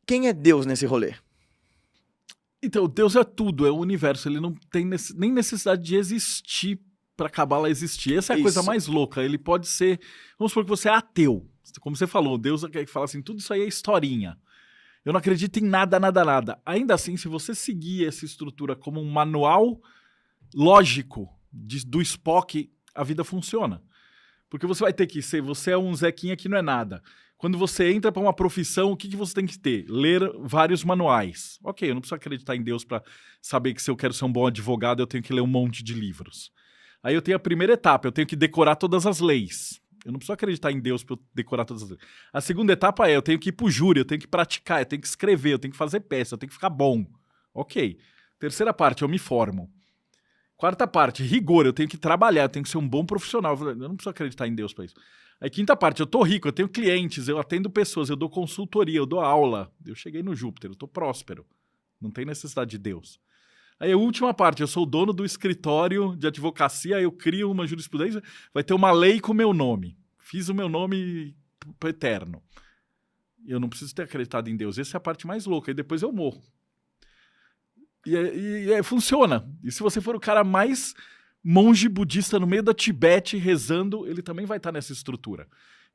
Quem é Deus nesse rolê? Então, Deus é tudo, é o universo. Ele não tem nem necessidade de existir para a Cabala existir. Essa é a coisa mais louca. Ele pode ser... Vamos supor que você é ateu. Como você falou, Deus é que fala assim, tudo isso aí é historinha. Eu não acredito em nada, nada, nada. Ainda assim, se você seguir essa estrutura como um manual lógico do Spock, a vida funciona. Porque você vai ter que ser... Você é um Zequinha que não é nada. Quando você entra para uma profissão, o que você tem que ter? Ler vários manuais. Ok, eu não preciso acreditar em Deus para saber que se eu quero ser um bom advogado, eu tenho que ler um monte de livros. Aí eu tenho a primeira etapa, eu tenho que decorar todas as leis. Eu não preciso acreditar em Deus para eu decorar todas as leis. A segunda etapa eu tenho que ir pro júri, eu tenho que praticar, eu tenho que escrever, eu tenho que fazer peça, eu tenho que ficar bom. Ok. Terceira parte, eu me formo. Quarta parte, rigor, eu tenho que trabalhar, eu tenho que ser um bom profissional. Eu não preciso acreditar em Deus para isso. Aí, quinta parte, eu tô rico, eu tenho clientes, eu atendo pessoas, eu dou consultoria, eu dou aula. Eu cheguei no Júpiter, eu tô próspero. Não tem necessidade de Deus. Aí, a última parte, eu sou o dono do escritório de advocacia, eu crio uma jurisprudência, vai ter uma lei com o meu nome. Fiz o meu nome pro eterno. Eu não preciso ter acreditado em Deus. Essa é a parte mais louca. E depois eu morro. E funciona. E se você for o cara mais... monge budista no meio da Tibete rezando, ele também vai estar nessa estrutura.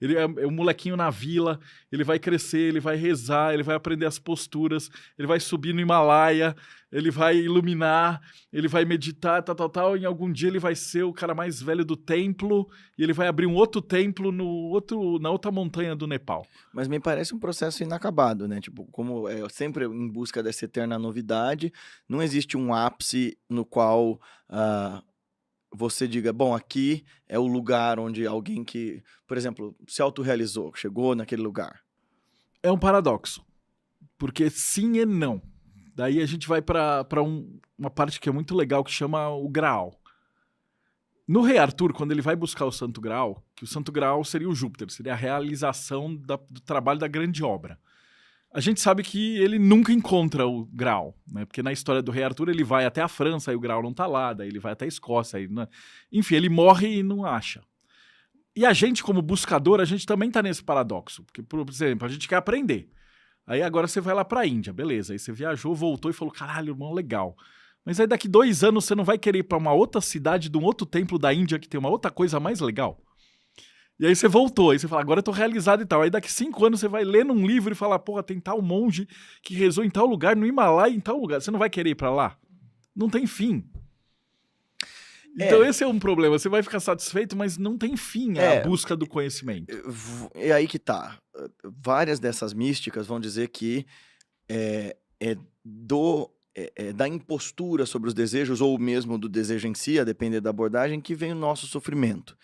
Ele é um molequinho na vila, ele vai crescer, ele vai rezar, ele vai aprender as posturas, ele vai subir no Himalaia, ele vai iluminar, ele vai meditar, tal, e em algum dia ele vai ser o cara mais velho do templo e ele vai abrir um outro templo na outra montanha do Nepal. Mas me parece um processo inacabado, né? Tipo, como é sempre em busca dessa eterna novidade, não existe um ápice no qual... você diga, bom, aqui é o lugar onde alguém que, por exemplo, se autorrealizou, chegou naquele lugar. É um paradoxo, porque sim e não. Daí a gente vai para uma parte que é muito legal, que chama o Graal. No Rei Arthur, quando ele vai buscar o Santo Graal, que o Santo Graal seria o Júpiter, seria a realização do trabalho da grande obra. A gente sabe que ele nunca encontra o Graal, né? Porque na história do Rei Arthur ele vai até a França e o Graal não tá lá, daí ele vai até a Escócia. Enfim, ele morre e não acha. E a gente, como buscador, a gente também tá nesse paradoxo. Porque, por exemplo, a gente quer aprender. Aí agora você vai lá pra Índia, beleza. Aí você viajou, voltou e falou, caralho, irmão, legal. Mas aí daqui 2 anos você não vai querer ir pra uma outra cidade de um outro templo da Índia que tem uma outra coisa mais legal? E aí você voltou, aí você fala, agora eu tô realizado e tal. Aí daqui 5 anos você vai ler num livro e falar, porra, tem tal monge que rezou em tal lugar, no Himalaia, em tal lugar. Você não vai querer ir pra lá? Não tem fim. Então esse é um problema. Você vai ficar satisfeito, mas não tem fim a busca do conhecimento. É aí que tá. Várias dessas místicas vão dizer que da impostura sobre os desejos, ou mesmo do desejo em si, a depender da abordagem, que vem o nosso sofrimento.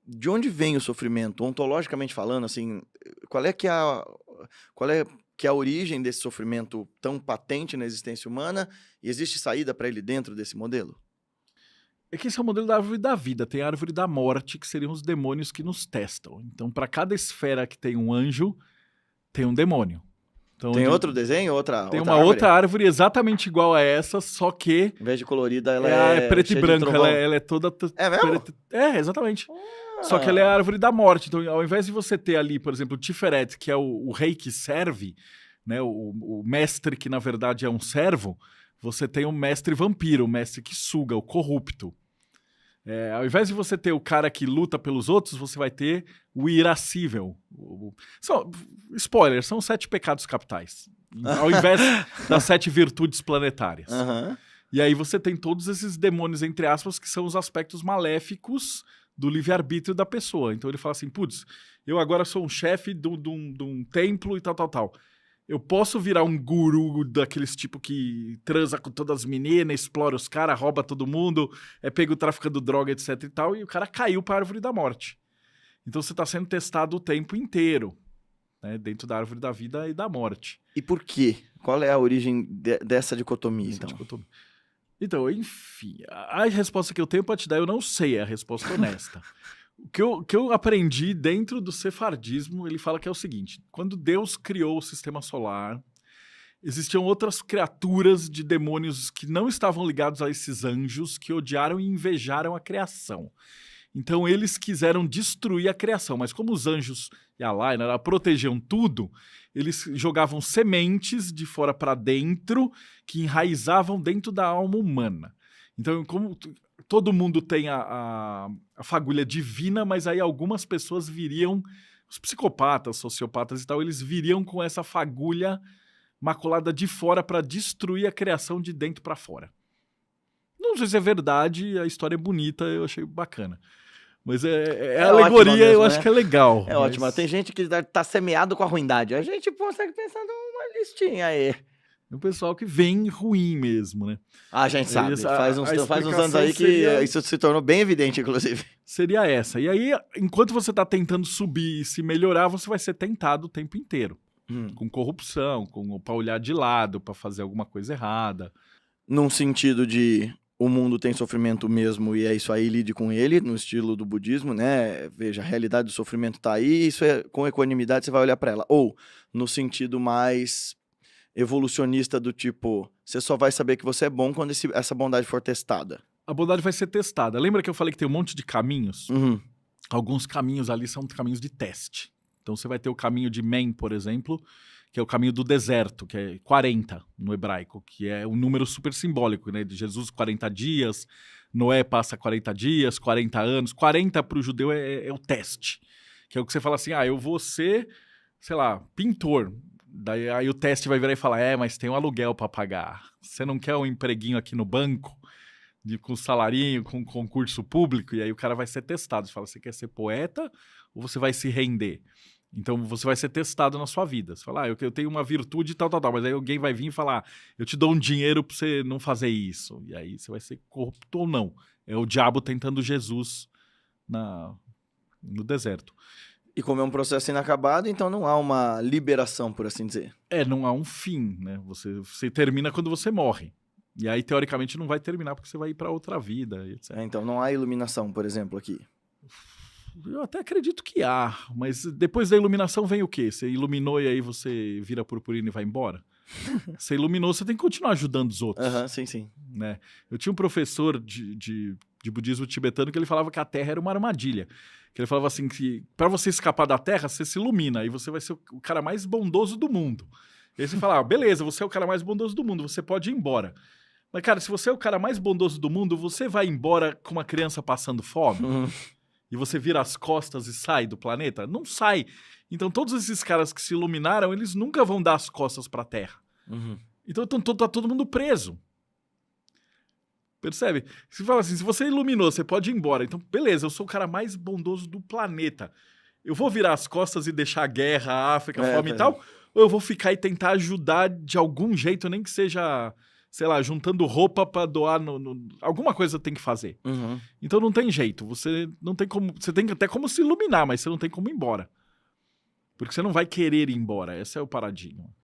De onde vem o sofrimento? Ontologicamente falando, assim, qual é que é a origem desse sofrimento tão patente na existência humana? E existe saída para ele dentro desse modelo? É que esse é o modelo da árvore da vida. Tem a árvore da morte, que seriam os demônios que nos testam. Então, para cada esfera que tem um anjo, tem um demônio. Então, tem outro desenho? Tem uma outra árvore exatamente igual a essa, só que... Em vez de colorida, ela é preta e branca. Ela é toda... É mesmo? Exatamente. Só que ela é a árvore da morte. Então, ao invés de você ter ali, por exemplo, o Tiferet, que é o rei que serve, né, o mestre que, na verdade, é um servo, você tem o mestre vampiro, o mestre que suga, o corrupto. Ao invés de você ter o cara que luta pelos outros, você vai ter o irascível. Spoiler, são 7 pecados capitais. Ao invés das 7 virtudes planetárias. Uhum. E aí você tem todos esses demônios, entre aspas, que são os aspectos maléficos do livre-arbítrio da pessoa. Então ele fala assim, putz, eu agora sou um chefe de um templo e tal. Eu posso virar um guru daqueles tipo que transa com todas as meninas, explora os caras, rouba todo mundo, pega o traficando droga, etc e tal, e o cara caiu para a árvore da morte. Então você está sendo testado o tempo inteiro, né, dentro da árvore da vida e da morte. E por quê? Qual é a origem dessa dicotomia, Então, enfim, a resposta que eu tenho para te dar, eu não sei, é a resposta honesta. O que eu aprendi dentro do sefardismo, ele fala que é o seguinte, quando Deus criou o sistema solar, existiam outras criaturas de demônios que não estavam ligados a esses anjos, que odiaram e invejaram a criação. Então eles quiseram destruir a criação, mas como os anjos e a Laina protegiam tudo, eles jogavam sementes de fora para dentro que enraizavam dentro da alma humana. Então, como todo mundo tem a fagulha divina, mas aí algumas pessoas viriam, os psicopatas, sociopatas e tal, eles viriam com essa fagulha maculada de fora para destruir a criação de dentro para fora. Não sei se é verdade, a história é bonita, eu achei bacana. Mas é alegoria, mesmo, eu acho que é legal. É ótimo. Tem gente que tá semeado com a ruindade. A gente consegue pensar numa listinha aí. O pessoal que vem ruim mesmo, né? A gente sabe. Faz uns anos aí que isso se tornou bem evidente, inclusive. Seria essa. E aí, enquanto você tá tentando subir e se melhorar, você vai ser tentado o tempo inteiro. Com corrupção, pra olhar de lado, pra fazer alguma coisa errada. Num sentido de... o mundo tem sofrimento mesmo e é isso aí, lide com ele, no estilo do budismo, né? Veja, a realidade do sofrimento tá aí, isso é com equanimidade, você vai olhar para ela. Ou, no sentido mais evolucionista do tipo, você só vai saber que você é bom quando essa bondade for testada. A bondade vai ser testada. Lembra que eu falei que tem um monte de caminhos? Alguns caminhos ali são caminhos de teste. Então você vai ter o caminho de Men, por exemplo, que é o caminho do deserto, que é 40 no hebraico, que é um número super simbólico, né? De Jesus, 40 dias, Noé passa 40 dias, 40 anos. 40 para o judeu é o teste, que é o que você fala assim, eu vou ser, sei lá, pintor. Daí aí o teste vai virar e falar, mas tem um aluguel para pagar. Você não quer um empreguinho aqui no banco, com salarinho, com concurso público? E aí o cara vai ser testado. Você fala, você quer ser poeta ou você vai se render? Então, você vai ser testado na sua vida. Você fala, eu tenho uma virtude e tal, mas aí alguém vai vir e falar, eu te dou um dinheiro pra você não fazer isso. E aí você vai ser corrupto ou não. É o diabo tentando Jesus no deserto. E como é um processo inacabado, então não há uma liberação, por assim dizer. Não há um fim, né? Você termina quando você morre. E aí, teoricamente, não vai terminar porque você vai ir pra outra vida, etc. Então não há iluminação, por exemplo, aqui. Eu até acredito que há, mas depois da iluminação vem o quê? Você iluminou e aí você vira purpurina e vai embora? Você iluminou, você tem que continuar ajudando os outros. Sim. Né? Eu tinha um professor de budismo tibetano que ele falava que a Terra era uma armadilha. Que ele falava assim que para você escapar da Terra, você se ilumina e você vai ser o cara mais bondoso do mundo. E aí você fala, beleza, você é o cara mais bondoso do mundo, você pode ir embora. Mas, cara, se você é o cara mais bondoso do mundo, você vai embora com uma criança passando fome? E você vira as costas e sai do planeta? Não sai. Então todos esses caras que se iluminaram, eles nunca vão dar as costas para a Terra. Então tá todo mundo preso. Percebe? Você fala assim, se você iluminou, você pode ir embora. Então, beleza, eu sou o cara mais bondoso do planeta. Eu vou virar as costas e deixar a guerra, a África, a fome e tal? Ou eu vou ficar e tentar ajudar de algum jeito, nem que seja... sei lá, juntando roupa para doar alguma coisa tem que fazer. Então não tem jeito, você não tem como, você tem até como se iluminar, mas você não tem como ir embora. Porque você não vai querer ir embora, esse é o paradigma.